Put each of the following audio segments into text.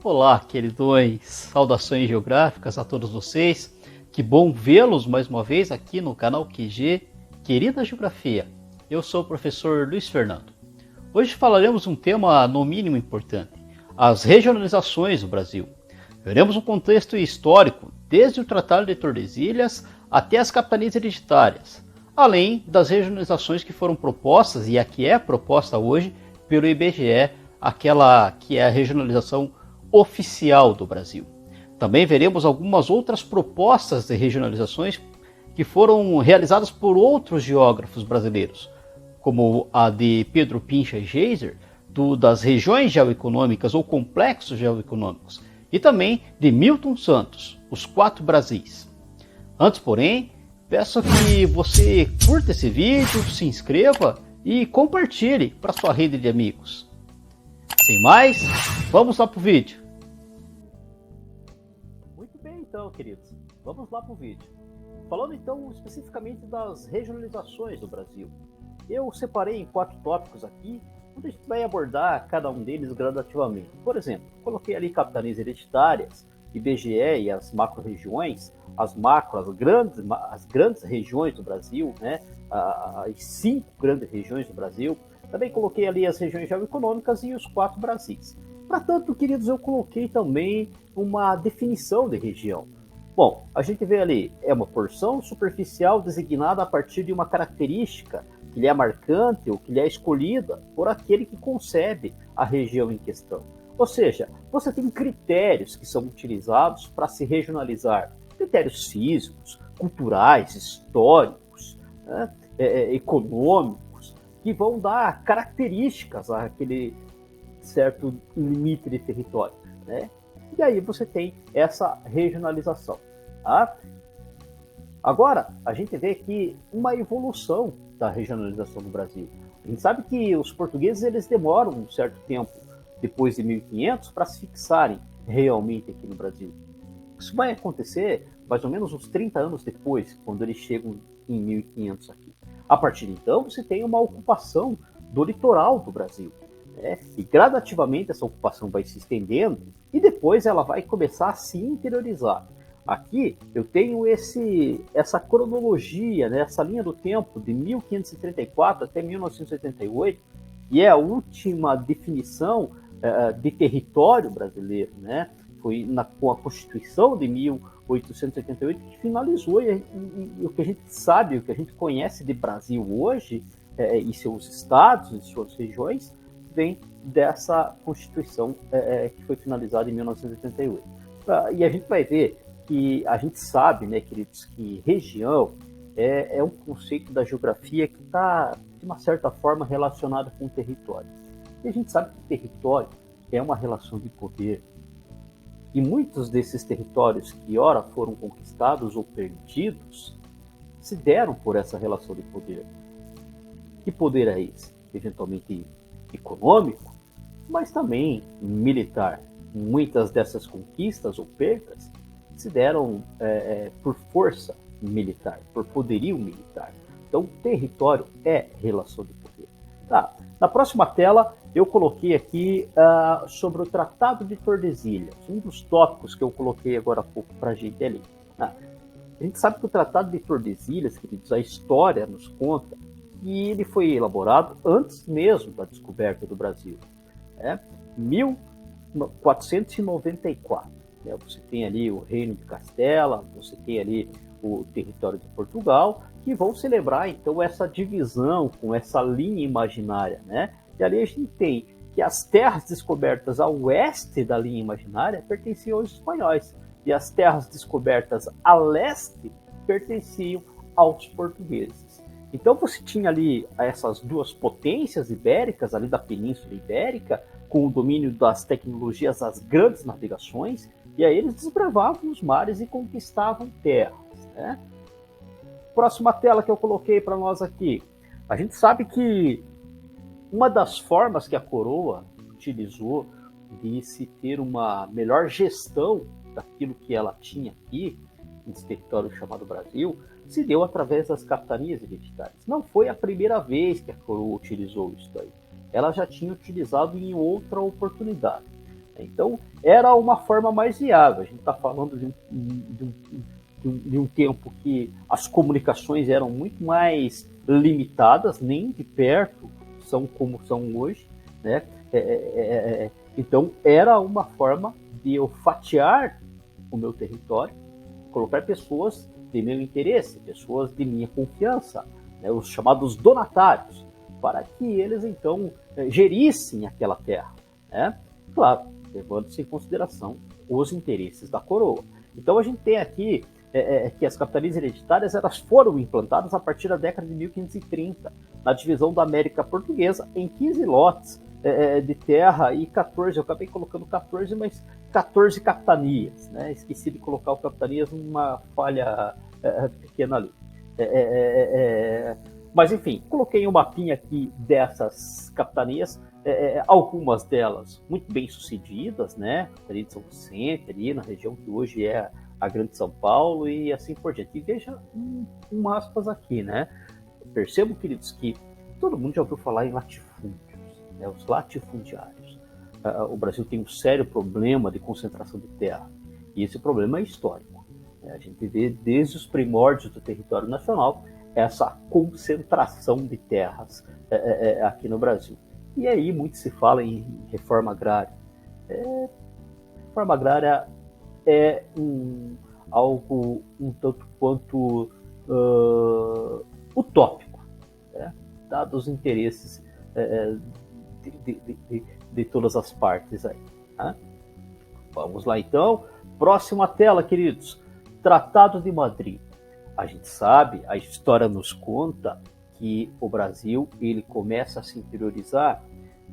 Olá, queridões, saudações geográficas a todos vocês. Que bom vê-los mais uma vez aqui no canal QG, Querida Geografia. Eu sou o professor Luiz Fernando. Hoje falaremos um tema no mínimo importante, as regionalizações do Brasil. Veremos um contexto histórico, desde o Tratado de Tordesilhas até as capitanias hereditárias, além das regionalizações que foram propostas e a que é proposta hoje pelo IBGE, aquela que é a regionalização oficial do Brasil. Também veremos algumas outras propostas de regionalizações que foram realizadas por outros geógrafos brasileiros, como a de Pedro Pincha e Geiser, das regiões geoeconômicas ou complexos geoeconômicos, e também de Milton Santos, os 4 Brasis. Antes, porém, peço que você curta esse vídeo, se inscreva e compartilhe para sua rede de amigos. Sem mais, vamos lá para o vídeo. Muito bem então, queridos, vamos lá para o vídeo. Falando então especificamente das regionalizações do Brasil. Eu separei em 4 tópicos aqui, onde a gente vai abordar cada um deles gradativamente. Por exemplo, coloquei ali capitanias hereditárias, IBGE e as macro-regiões, as grandes regiões do Brasil, né? As 5 grandes regiões do Brasil. Também coloquei ali as regiões geoeconômicas e os 4 Brasis. Para tanto, queridos, eu coloquei também uma definição de região. Bom, a gente vê ali, é uma porção superficial designada a partir de uma característica que lhe é marcante ou que lhe é escolhida por aquele que concebe a região em questão. Ou seja, você tem critérios que são utilizados para se regionalizar. Critérios físicos, culturais, históricos, né, econômicos, que vão dar características àquele certo limite de território, né? E aí você tem essa regionalização. Tá? Agora, a gente vê aqui uma evolução da regionalização do Brasil. A gente sabe que os portugueses eles demoram um certo tempo, depois de 1500, para se fixarem realmente aqui no Brasil. Isso vai acontecer mais ou menos uns 30 anos depois, quando eles chegam em 1500 aqui. A partir de então, você tem uma ocupação do litoral do Brasil, né? E gradativamente essa ocupação vai se estendendo e depois ela vai começar a se interiorizar. Aqui eu tenho essa cronologia, né? Essa linha do tempo de 1534 até 1988, e é a última definição de território brasileiro, né? Foi com a Constituição de 1888 que finalizou, e o que a gente sabe, o que a gente conhece de Brasil hoje, e seus estados, e suas regiões, vem dessa Constituição que foi finalizada em 1988. E a gente vai ver que a gente sabe, né, queridos, que região é um conceito da geografia que está, de uma certa forma, relacionado com o território. E a gente sabe que território é uma relação de poder. E muitos desses territórios que ora foram conquistados ou perdidos se deram por essa relação de poder. Que poder é esse? Eventualmente econômico, mas também militar. Muitas dessas conquistas ou perdas se deram por força militar, por poderio militar. Então, território é relação de poder. Tá. Na próxima tela, eu coloquei aqui sobre o Tratado de Tordesilhas, um dos tópicos que eu coloquei agora há pouco para a gente ali. A gente sabe que o Tratado de Tordesilhas, queridos, a história nos conta que ele foi elaborado antes mesmo da descoberta do Brasil. 1494. Né? Você tem ali o Reino de Castela, você tem ali o território de Portugal, que vão celebrar então essa divisão com essa linha imaginária, né? E ali a gente tem que as terras descobertas a oeste da linha imaginária pertenciam aos espanhóis e as terras descobertas a leste pertenciam aos portugueses. Então você tinha ali essas duas potências ibéricas ali da Península Ibérica com o domínio das tecnologias das grandes navegações, e aí eles desbravavam os mares e conquistavam terras, né? Próxima tela que eu coloquei para nós aqui. A gente sabe que uma das formas que a coroa utilizou de se ter uma melhor gestão daquilo que ela tinha aqui, nesse território chamado Brasil, se deu através das capitanias hereditárias. Não foi a primeira vez que a coroa utilizou isso daí. Ela já tinha utilizado em outra oportunidade. Então, era uma forma mais viável. A gente está falando de um tempo que as comunicações eram muito mais limitadas, nem de perto são como são hoje, né? Então, era uma forma de eu fatiar o meu território, colocar pessoas de meu interesse, pessoas de minha confiança, né? Os chamados donatários, para que eles, então, gerissem aquela terra, né? Claro, levando-se em consideração os interesses da coroa. Então, a gente tem aqui que as capitanias hereditárias elas foram implantadas a partir da década de 1530, na divisão da América Portuguesa, em 15 lotes de terra e 14, eu acabei colocando 14, mas 14 capitanias, né? Esqueci de colocar o capitanias numa falha pequena ali. Mas enfim, coloquei um mapinha aqui dessas capitanias, algumas delas muito bem sucedidas, né? Ali de São Vicente, ali na região que hoje é a Grande São Paulo e assim por diante. E veja aspas aqui, né? Percebo, queridos, que todo mundo já ouviu falar em latifúndios, né? Os latifundiários. O Brasil tem um sério problema de concentração de terra, e esse problema é histórico. A gente vê desde os primórdios do território nacional essa concentração de terras aqui no Brasil. E aí muito se fala em reforma agrária. Reforma agrária é algo um tanto quanto utópico, né? Dados os interesses de todas as partes aí. Né? Vamos lá então. Próxima tela, queridos. Tratado de Madrid. A gente sabe, a história nos conta que o Brasil ele começa a se interiorizar.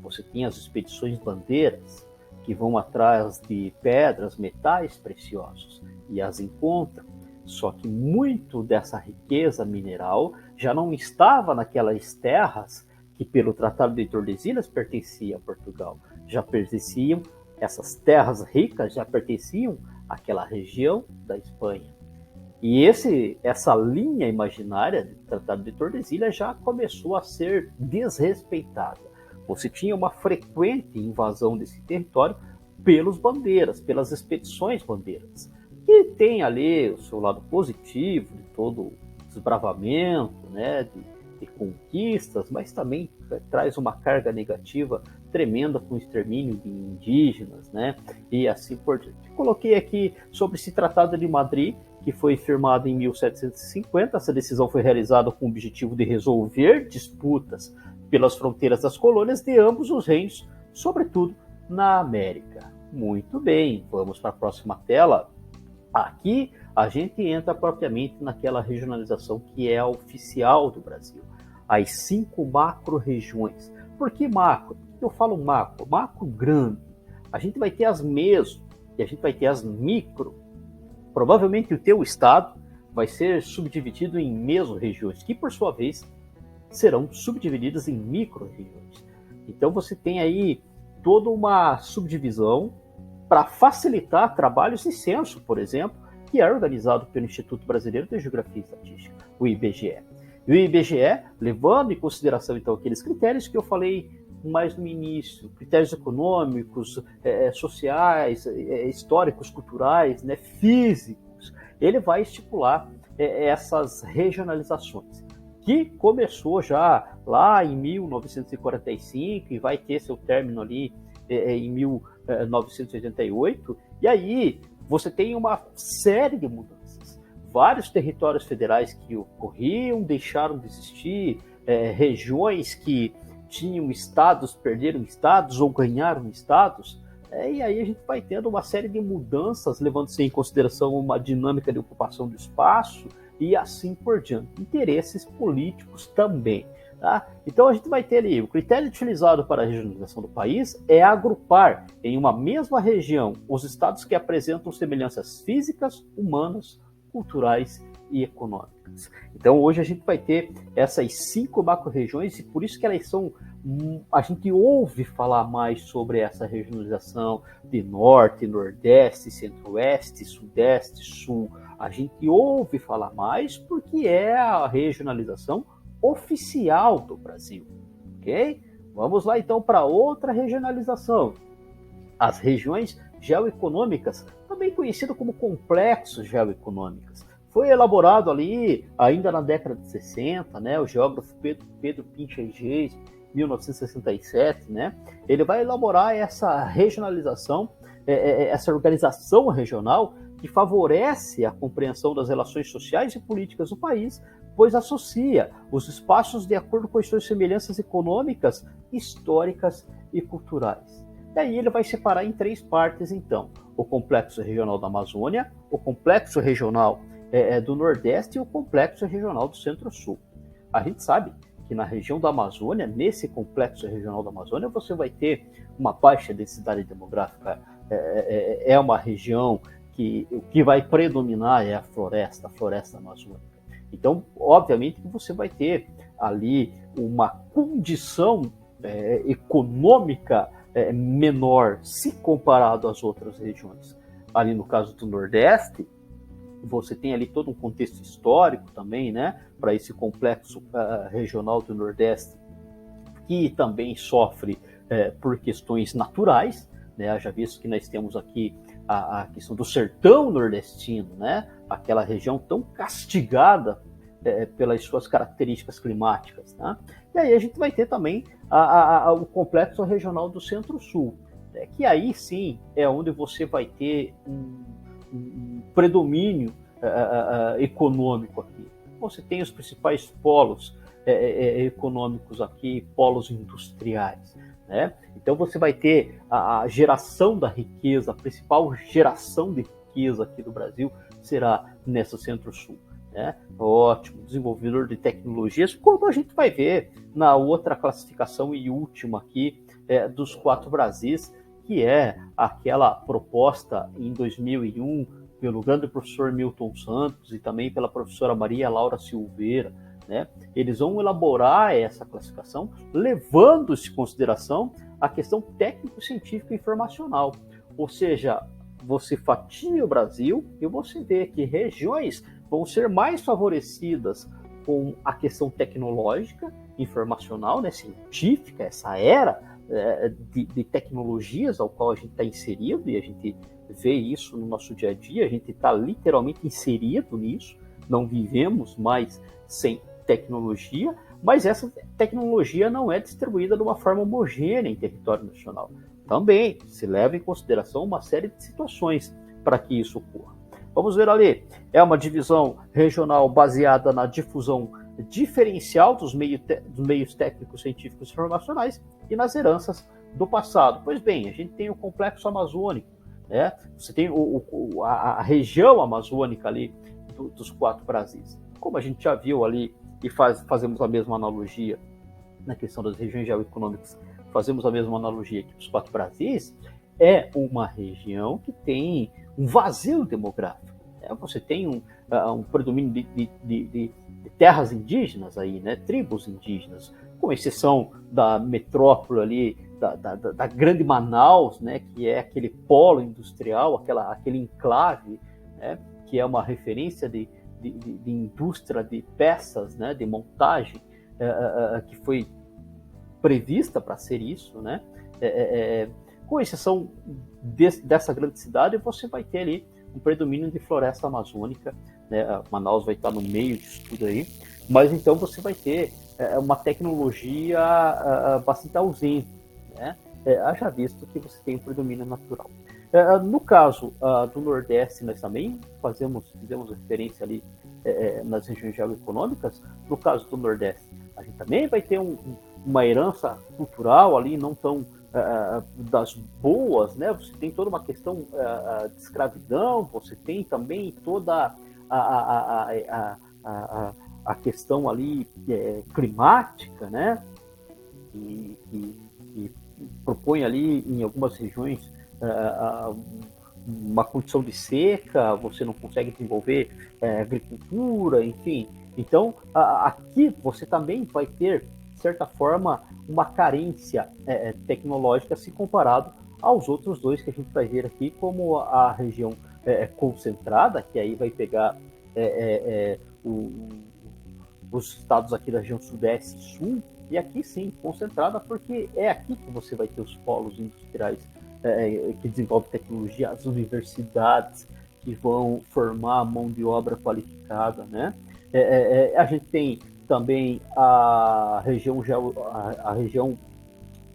Você tem as expedições bandeiras que vão atrás de pedras, metais preciosos e as encontram. Só que muito dessa riqueza mineral já não estava naquelas terras que pelo Tratado de Tordesilhas pertencia a Portugal. Já pertenciam, essas terras ricas já pertenciam àquela região da Espanha. E essa linha imaginária do Tratado de Tordesilhas já começou a ser desrespeitada. Você tinha uma frequente invasão desse território pelos bandeiras, pelas expedições bandeiras, que tem ali o seu lado positivo de todo o desbravamento, né, de conquistas, mas também traz uma carga negativa tremenda com o extermínio de indígenas, né, e assim por diante. Coloquei aqui sobre esse Tratado de Madrid, que foi firmado em 1750. Essa decisão foi realizada com o objetivo de resolver disputas pelas fronteiras das colônias de ambos os reinos, sobretudo na América. Muito bem, vamos para a próxima tela. Aqui a gente entra propriamente naquela regionalização que é a oficial do Brasil. As 5 macro-regiões. Por que macro? Por que eu falo macro? Macro grande. A gente vai ter as meso e a gente vai ter as micro. Provavelmente o teu estado vai ser subdividido em meso-regiões, que por sua vez serão subdivididas em micro-regiões. Então você tem aí toda uma subdivisão para facilitar trabalhos de censo, por exemplo, que é organizado pelo Instituto Brasileiro de Geografia e Estatística, o IBGE. E o IBGE, levando em consideração então aqueles critérios que eu falei mais no início, critérios econômicos, sociais, históricos, culturais, né, físicos, ele vai estipular essas regionalizações, que começou já lá em 1945 e vai ter seu término ali em 1988, e aí você tem uma série de mudanças. Vários territórios federais que ocorriam deixaram de existir, regiões que tinham estados, perderam estados ou ganharam estados, e aí a gente vai tendo uma série de mudanças, levando-se em consideração uma dinâmica de ocupação do espaço e assim por diante. Interesses políticos também. Tá? Então a gente vai ter ali, o critério utilizado para a regionalização do país é agrupar em uma mesma região os estados que apresentam semelhanças físicas, humanas, culturais e econômicas. Então hoje a gente vai ter essas 5 macro-regiões e por isso que elas são, a gente ouve falar mais sobre essa regionalização de norte, nordeste, centro-oeste, sudeste, sul. A gente ouve falar mais porque é a regionalização oficial do Brasil, ok? Vamos lá então para outra regionalização. as regiões geoeconômicas, também conhecido como complexos geoeconômicos. Foi elaborado ali ainda na década de 60, né? O geógrafo Pedro Pinchot, 1967, né? Ele vai elaborar essa regionalização, essa organização regional que favorece a compreensão das relações sociais e políticas do país, pois associa os espaços de acordo com as suas semelhanças econômicas, históricas e culturais. E aí ele vai separar em 3 partes, então: o complexo regional da Amazônia, o complexo regional do Nordeste e o complexo regional do Centro-Sul. A gente sabe que na região da Amazônia, nesse complexo regional da Amazônia, você vai ter uma baixa densidade demográfica, é uma região que o que vai predominar é a floresta amazônica. Então, obviamente que você vai ter ali uma condição econômica menor se comparado às outras regiões. Ali no caso do Nordeste, você tem ali todo um contexto histórico também, né, para esse complexo regional do Nordeste, que também sofre por questões naturais, né, já visto que nós temos aqui a questão do sertão nordestino, né, aquela região tão castigada pelas suas características climáticas, né? E aí a gente vai ter também o complexo regional do Centro-Sul, que aí sim é onde você vai ter um predomínio econômico aqui. Você tem os principais polos econômicos aqui, polos industriais, né? Então você vai ter a geração da riqueza, a principal geração de riqueza aqui do Brasil será nessa Centro-Sul. Né? Ótimo, desenvolvedor de tecnologias, como a gente vai ver na outra classificação e última aqui dos 4 Brasis, que é aquela proposta em 2001 pelo grande professor Milton Santos e também pela professora Maria Laura Silveira, né? Eles vão elaborar essa classificação levando-se em consideração a questão técnico-científica e informacional, ou seja, você fatia o Brasil e você vê que regiões vão ser mais favorecidas com a questão tecnológica, informacional, né, científica, essa era de tecnologias ao qual a gente está inserido, e a gente vê isso no nosso dia a dia, a gente está literalmente inserido nisso, não vivemos mais sem tecnologia, mas essa tecnologia não é distribuída de uma forma homogênea em território nacional. Também se leva em consideração uma série de situações para que isso ocorra. Vamos ver ali, é uma divisão regional baseada na difusão diferencial dos meios técnicos, científicos e informacionais e nas heranças do passado. Pois bem, a gente tem o complexo amazônico, né? Você tem a região amazônica ali dos 4 Brasis. Como a gente já viu ali, e fazemos a mesma analogia na questão das regiões geoeconômicas, fazemos a mesma analogia aqui dos 4 Brasis, é uma região que tem um vazio demográfico. Você tem um predomínio de terras indígenas aí, né? Tribos indígenas, com exceção da metrópole ali, da grande Manaus, né? Que é aquele polo industrial, aquele enclave, né? Que é uma referência de indústria de peças, né? De montagem, que foi prevista para ser isso, né? Com exceção dessa grande cidade, você vai ter ali um predomínio de floresta amazônica, né? Manaus vai estar no meio disso tudo aí, mas então você vai ter uma tecnologia bastante ausente, né? Haja visto que você tem um predomínio natural. No caso do Nordeste, nós também fizemos referência ali nas regiões geoeconômicas. No caso do Nordeste, a gente também vai ter uma herança cultural ali, não tão das boas, né? Você tem toda uma questão de escravidão, você tem também toda a questão ali climática, né? E propõe ali em algumas regiões uma condição de seca, você não consegue desenvolver agricultura, enfim. Então, aqui você também vai ter, de certa forma, uma carência tecnológica se comparado aos outros 2 que a gente vai ver aqui, como a região concentrada, que aí vai pegar os estados aqui da região Sudeste e Sul, e aqui sim, concentrada, porque é aqui que você vai ter os polos industriais que desenvolve tecnologia, as universidades que vão formar mão de obra qualificada, né? A gente tem também a região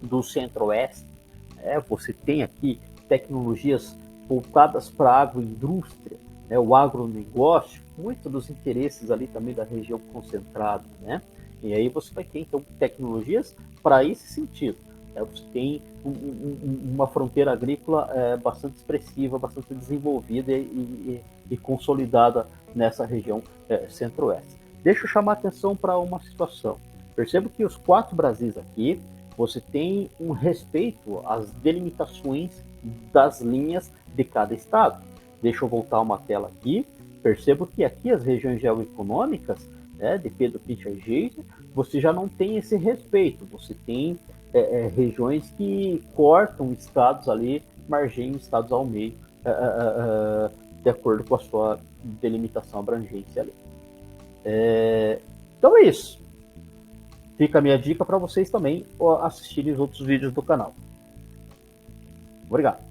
do Centro-Oeste. Você tem aqui tecnologias voltadas para a agroindústria, né? O agronegócio, muitos dos interesses ali também da região concentrada, né? E aí você vai ter, então, tecnologias para esse sentido. Você tem uma fronteira agrícola bastante expressiva, bastante desenvolvida e consolidada nessa região Centro-Oeste. Deixa eu chamar a atenção para uma situação. Perceba que os 4 Brasis aqui, você tem um respeito às delimitações das linhas de cada estado. Deixa eu voltar uma tela aqui. Percebo que aqui as regiões geoeconômicas, de Pedro Pinchot, você já não tem esse respeito. Você tem regiões que cortam estados ali, margeiam estados ao meio, de acordo com a sua delimitação abrangência ali. Então é isso. Fica a minha dica para vocês também assistirem os outros vídeos do canal. Obrigado.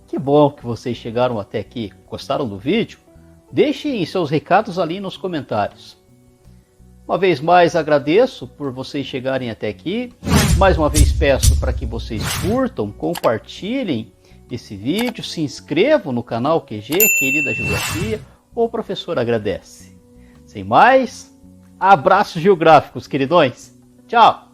Que bom que vocês chegaram até aqui. Gostaram do vídeo? Deixem seus recados ali nos comentários. Uma vez mais agradeço por vocês chegarem até aqui. Mais uma vez peço para que vocês curtam, compartilhem esse vídeo, se inscrevam no canal QG, Querida Geografia, o professor agradece. Sem mais, abraços geográficos, queridões. Tchau!